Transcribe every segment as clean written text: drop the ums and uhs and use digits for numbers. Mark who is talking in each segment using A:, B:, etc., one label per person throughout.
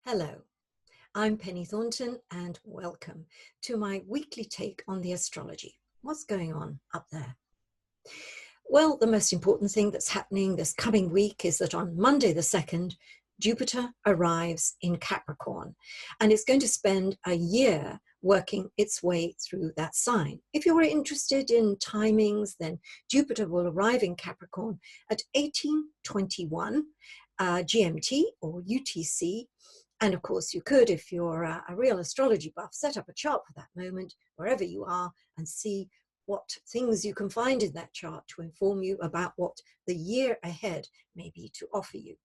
A: Hello, I'm Penny Thornton and welcome to my weekly take on the astrology. What's going on up there? Well, the most important thing that's happening this coming week is that on Monday the 2nd, Jupiter arrives in Capricorn and it's going to spend a year working its way through that sign. If you're interested in timings, then Jupiter will arrive in Capricorn at 1821 GMT or UTC. And of course, you could, if you're a real astrology buff, set up a chart for that moment wherever you are and see what things you can find in that chart to inform you about what the year ahead may be to offer you.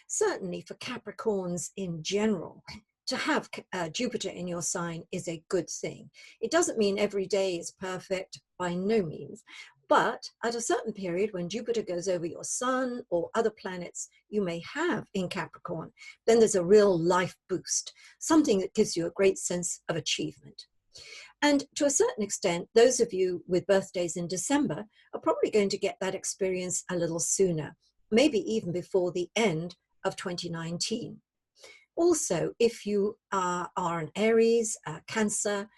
A: Certainly for Capricorns in general, to have Jupiter in your sign is a good thing. It doesn't mean every day is perfect, by no means. But at a certain period when Jupiter goes over your sun or other planets you may have in Capricorn, then there's a real life boost, something that gives you a great sense of achievement. And to a certain extent, those of you with birthdays in December are probably going to get that experience a little sooner, maybe even before the end of 2019. Also, if you are an Aries, a Cancer,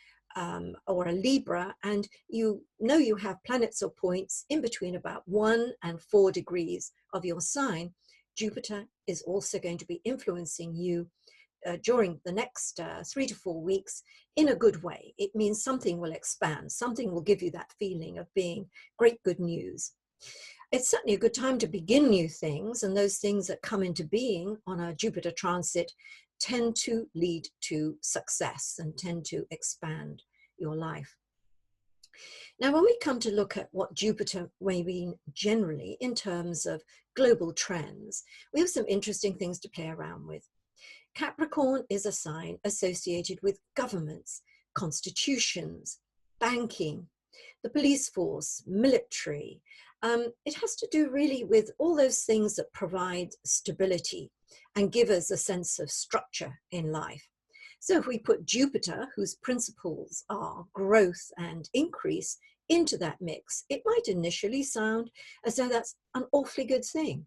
A: or a Libra, and you know you have planets or points in between about 1 and 4 degrees of your sign, Jupiter is also going to be influencing you during the next 3 to 4 weeks in a good way. It means something will expand, something will give you that feeling of being great good news. It's certainly a good time to begin new things, and those things that come into being on a Jupiter transit tend to lead to success and tend to expand your life. Now, when we come to look at what Jupiter may mean generally in terms of global trends, we have some interesting things to play around with. Capricorn is a sign associated with governments, constitutions, banking, the police force, military. It has to do really with all those things that provide stability and give us a sense of structure in life. So if we put Jupiter, whose principles are growth and increase, into that mix, it might initially sound as though that's an awfully good thing.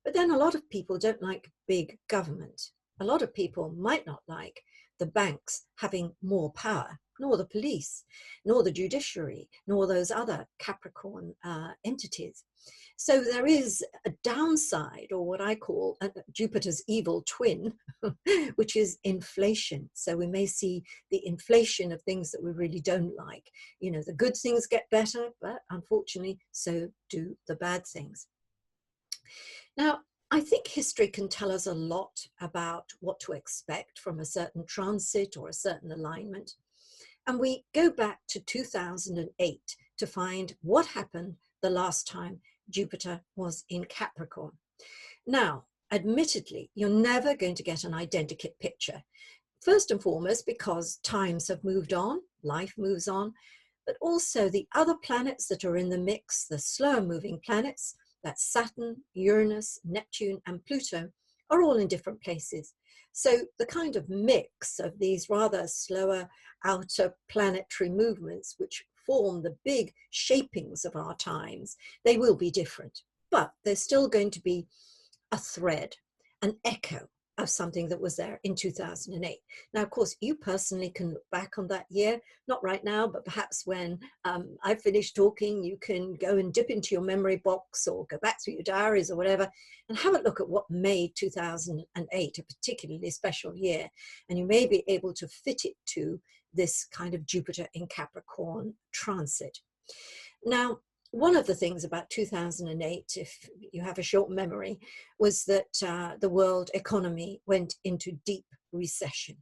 A: But then a lot of people don't like big government. A lot of people might not like the banks having more power, nor the police, nor the judiciary, nor those other Capricorn entities. So there is a downside, or what I call Jupiter's evil twin, which is inflation. So we may see the inflation of things that we really don't like. You know, the good things get better, but unfortunately, so do the bad things. Now, I think history can tell us a lot about what to expect from a certain transit or a certain alignment. And we go back to 2008 to find what happened the last time Jupiter was in Capricorn. Now, admittedly, you're never going to get an identical picture. First and foremost, because times have moved on, life moves on, but also the other planets that are in the mix, the slower moving planets, that's Saturn, Uranus, Neptune, and Pluto, are all in different places. So the kind of mix of these rather slower outer planetary movements, which form the big shapings of our times, they will be different. But there's still going to be a thread, an echo of something that was there in 2008. Now, of course, you personally can look back on that year, not right now, but perhaps when I've finished talking, you can go and dip into your memory box or go back through your diaries or whatever and have a look at what made 2008 a particularly special year. And you may be able to fit it to this kind of Jupiter in Capricorn transit. Now, one of the things about 2008, if you have a short memory, was that the world economy went into deep recession.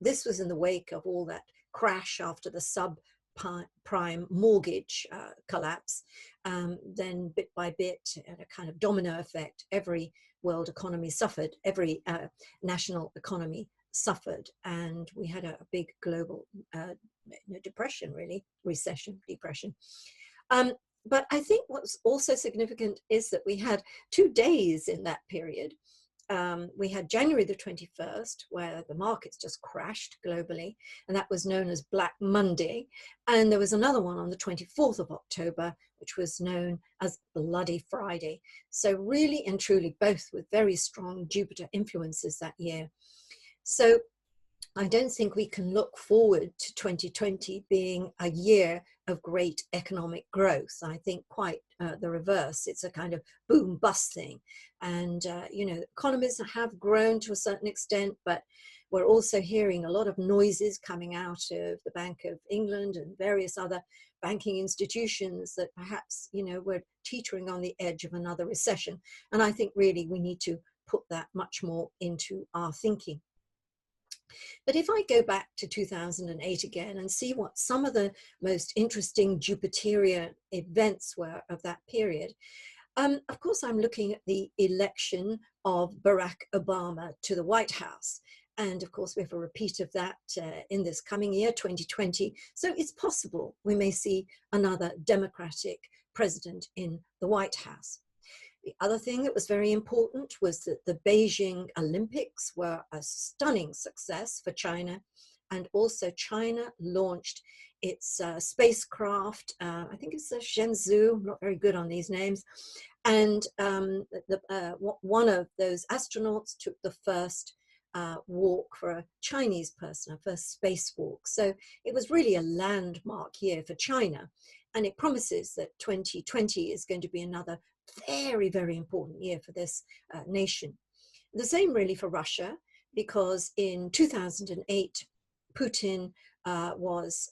A: This was in the wake of all that crash after the subprime mortgage collapse. Then bit by bit, at a kind of domino effect, every world economy suffered, every national economy suffered, and we had a big global depression, really, recession, depression. But I think what's also significant is that we had 2 days in that period we had January the 21st, where the markets just crashed globally, and that was known as Black Monday. And there was another one on the 24th of October, which was known as Bloody Friday. So really and truly, both with very strong Jupiter influences that year. So I don't think we can look forward to 2020 being a year of great economic growth. I think quite the reverse. It's a kind of boom bust thing. And, you know, economies have grown to a certain extent, but we're also hearing a lot of noises coming out of the Bank of England and various other banking institutions that perhaps, you know, we're teetering on the edge of another recession. And I think really we need to put that much more into our thinking. But if I go back to 2008 again and see what some of the most interesting Jupiterian events were of that period, of course, I'm looking at the election of Barack Obama to the White House. And of course, we have a repeat of that in this coming year, 2020. So it's possible we may see another Democratic president in the White House. The other thing that was very important was that the Beijing Olympics were a stunning success for China. And also China launched its spacecraft, I think it's a Shenzhou, I'm not very good on these names. And one of those astronauts took the first walk for a Chinese person, a first spacewalk. So it was really a landmark year for China. And it promises that 2020 is going to be another very, very important year for this nation. The same really for Russia, because in 2008, Putin was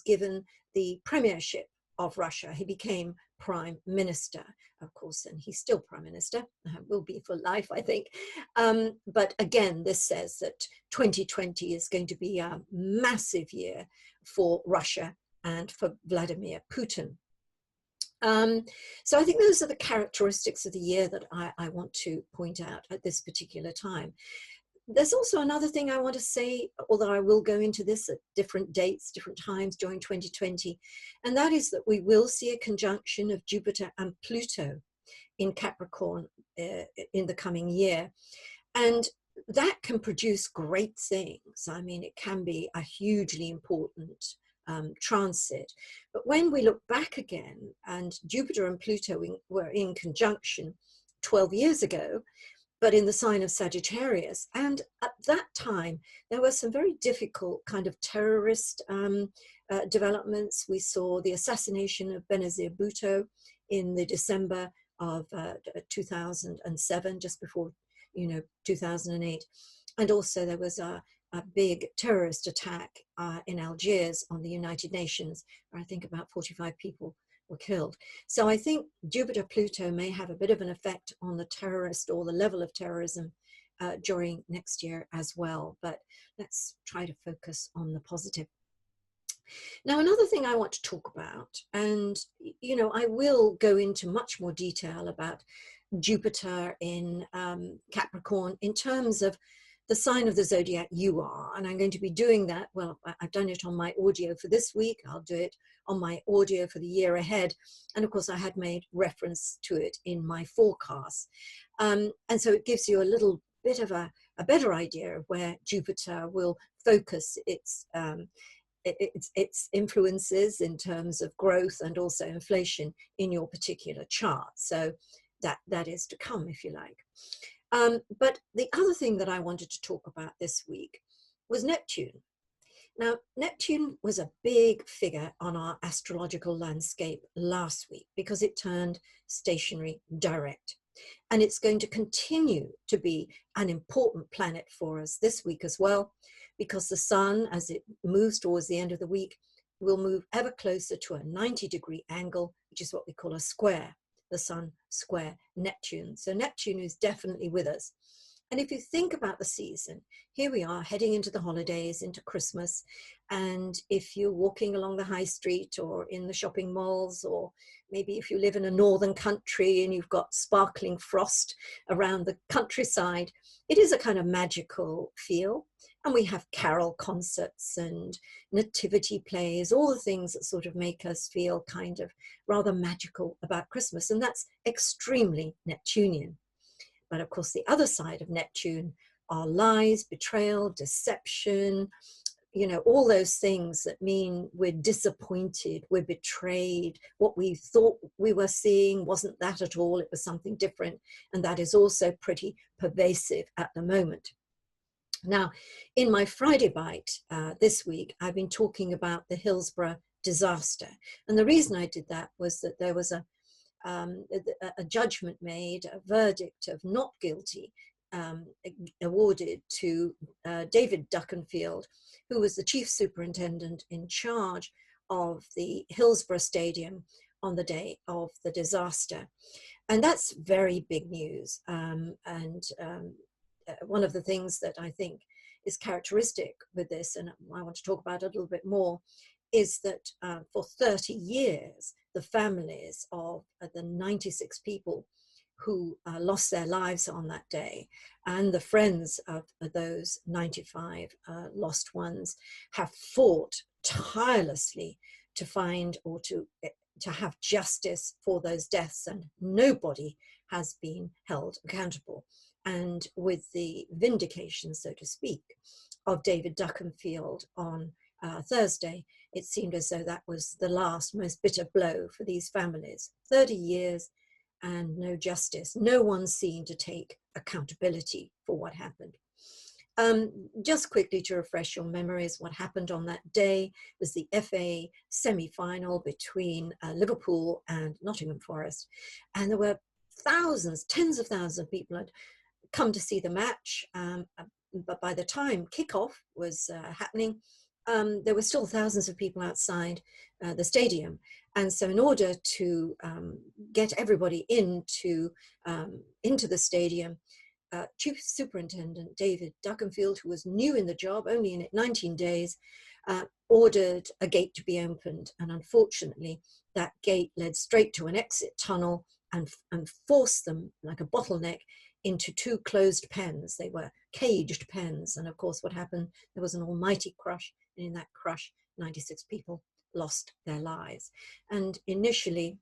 A: given the premiership of Russia. He became prime minister, of course, and he's still prime minister, will be for life, I think. But again, this says that 2020 is going to be a massive year for Russia and for Vladimir Putin. So I think those are the characteristics of the year that I want to point out at this particular time. There's also another thing I want to say, although I will go into this at different dates, different times during 2020, and that is that we will see a conjunction of Jupiter and Pluto in Capricorn in the coming year. And that can produce great things. I mean, it can be a hugely important transit. But when we look back again, and Jupiter and Pluto were in conjunction 12 years ago, but in the sign of Sagittarius. And at that time, there were some very difficult kind of terrorist developments. We saw the assassination of Benazir Bhutto in the December of 2007, just before, 2008. And also there was a big terrorist attack in Algiers on the United Nations, where I think about 45 people were killed. So I think Jupiter-Pluto may have a bit of an effect on the terrorist or the level of terrorism during next year as well. But let's try to focus on the positive. Now, another thing I want to talk about, and I will go into much more detail about Jupiter in Capricorn in terms of the sign of the zodiac you are, and I'm going to be doing that. Well, I've done it on my audio for this week. I'll do it on my audio for the year ahead. And of course, I had made reference to it in my forecast. And so it gives you a little bit of a better idea of where Jupiter will focus its influences in terms of growth and also inflation in your particular chart. So that is to come, if you like. But the other thing that I wanted to talk about this week was Neptune. Now, Neptune was a big figure on our astrological landscape last week because it turned stationary direct. And it's going to continue to be an important planet for us this week as well, because the sun, as it moves towards the end of the week, will move ever closer to a 90-degree angle, which is what we call a square. The sun square Neptune. So Neptune is definitely with us. And if you think about the season, here we are heading into the holidays, into Christmas. And if you're walking along the high street or in the shopping malls, or maybe if you live in a northern country and you've got sparkling frost around the countryside, it is a kind of magical feel. And we have carol concerts and nativity plays, all the things that sort of make us feel kind of rather magical about Christmas. And that's extremely Neptunian. But of course, the other side of Neptune are lies, betrayal, deception, all those things that mean we're disappointed, we're betrayed, what we thought we were seeing wasn't that at all, it was something different. And that is also pretty pervasive at the moment. Now, in my Friday Bite this week, I've been talking about the Hillsborough disaster. And the reason I did that was that there was a judgment made, a verdict of not guilty, awarded to David Duckenfield, who was the chief superintendent in charge of the Hillsborough Stadium on the day of the disaster. And that's very big news. One of the things that I think is characteristic with this, and I want to talk about it a little bit more, is that for 30 years, the families of the 96 people who lost their lives on that day, and the friends of those 95 lost ones, have fought tirelessly to find or to have justice for those deaths, and nobody has been held accountable. And with the vindication, so to speak, of David Duckenfield on Thursday, it seemed as though that was the last, most bitter blow for these families. 30 years and no justice, no one seen to take accountability for what happened. Just quickly to refresh your memories, what happened on that day was the FA semi-final between Liverpool and Nottingham Forest. And there were thousands, tens of thousands of people had come to see the match. But by the time kickoff was happening, there were still thousands of people outside the stadium. And so in order to get everybody into the stadium, Chief Superintendent David Duckenfield, who was new in the job, only in it 19 days, ordered a gate to be opened. And unfortunately, that gate led straight to an exit tunnel and forced them like a bottleneck into two closed pens. They were caged pens. And of course, what happened, there was an almighty crush. And in that crush, 96 people lost their lives. And initially,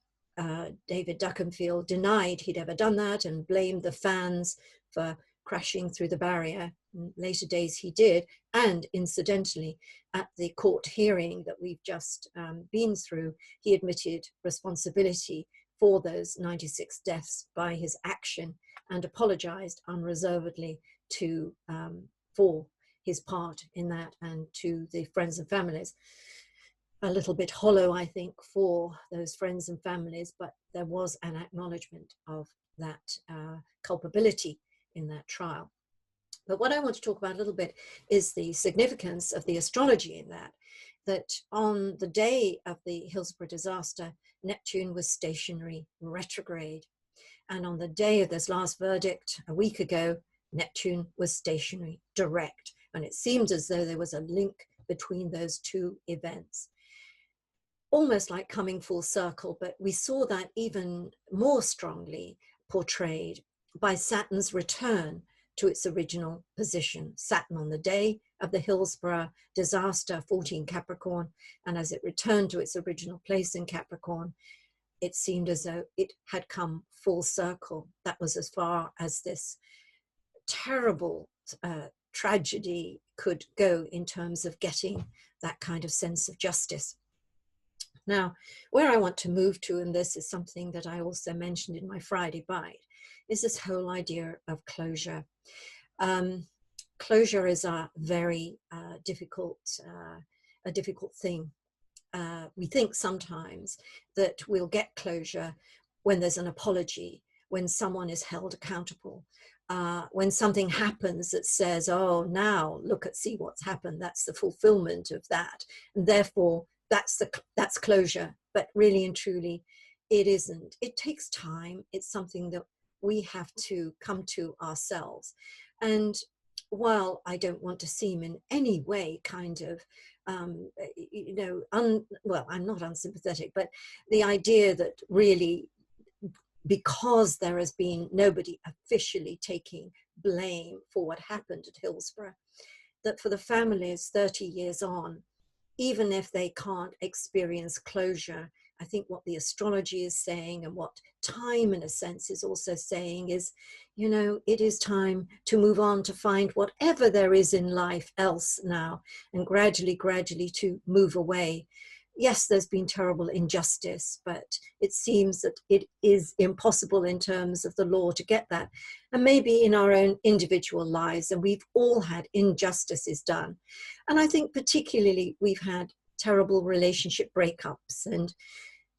A: David Duckenfield denied he'd ever done that and blamed the fans for crashing through the barrier. In later days, he did. And incidentally, at the court hearing that we've just been through, he admitted responsibility for those 96 deaths by his action and apologized unreservedly for his part in that and to the friends and families. A little bit hollow, I think, for those friends and families, but there was an acknowledgement of that culpability in that trial. But what I want to talk about a little bit is the significance of the astrology in that on the day of the Hillsborough disaster, Neptune was stationary retrograde. And on the day of this last verdict, a week ago, Neptune was stationary direct. And it seemed as though there was a link between those two events. Almost like coming full circle, but we saw that even more strongly portrayed by Saturn's return to its original position. Saturn on the day of the Hillsborough disaster, 14 Capricorn, and as it returned to its original place in Capricorn, it seemed as though it had come full circle. That was as far as this terrible tragedy could go in terms of getting that kind of sense of justice. Now, where I want to move to, and this is something that I also mentioned in my Friday Bite, is this whole idea of closure. Closure is a very difficult thing. We think sometimes that we'll get closure when there's an apology, when someone is held accountable, when something happens that says, oh, now see what's happened. That's the fulfillment of that. And therefore, that's closure. But really and truly, it isn't. It takes time. It's something that we have to come to ourselves. And while I don't want to seem in any way kind of, I'm not unsympathetic, but the idea that really, because there has been nobody officially taking blame for what happened at Hillsborough, that for the families 30 years on, even if they can't experience closure I think what the astrology is saying, and what time in a sense is also saying, is, you know, it is time to move on, to find whatever there is in life else now, and gradually to move away. Yes, there's been terrible injustice, but it seems that it is impossible in terms of the law to get that. And maybe in our own individual lives, and we've all had injustices done. And I think particularly we've had terrible relationship breakups, and,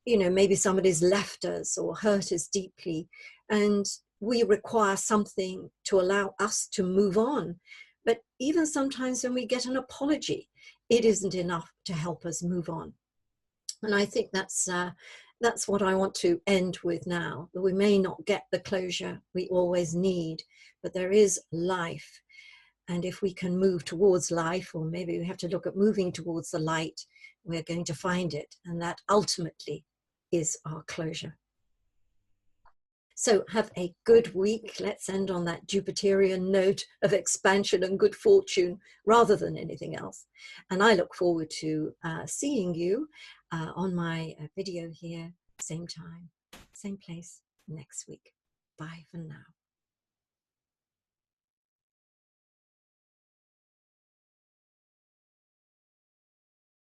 A: you know, maybe somebody's left us or hurt us deeply, and we require something to allow us to move on. But even sometimes when we get an apology, it isn't enough to help us move on. And I think that's what I want to end with now. That we may not get the closure we always need, but there is life. And if we can move towards life, or maybe we have to look at moving towards the light, we're going to find it. And that ultimately is our closure. So have a good week. Let's end on that Jupiterian note of expansion and good fortune rather than anything else. And I look forward to seeing you on my video here, same time, same place next week. Bye for now.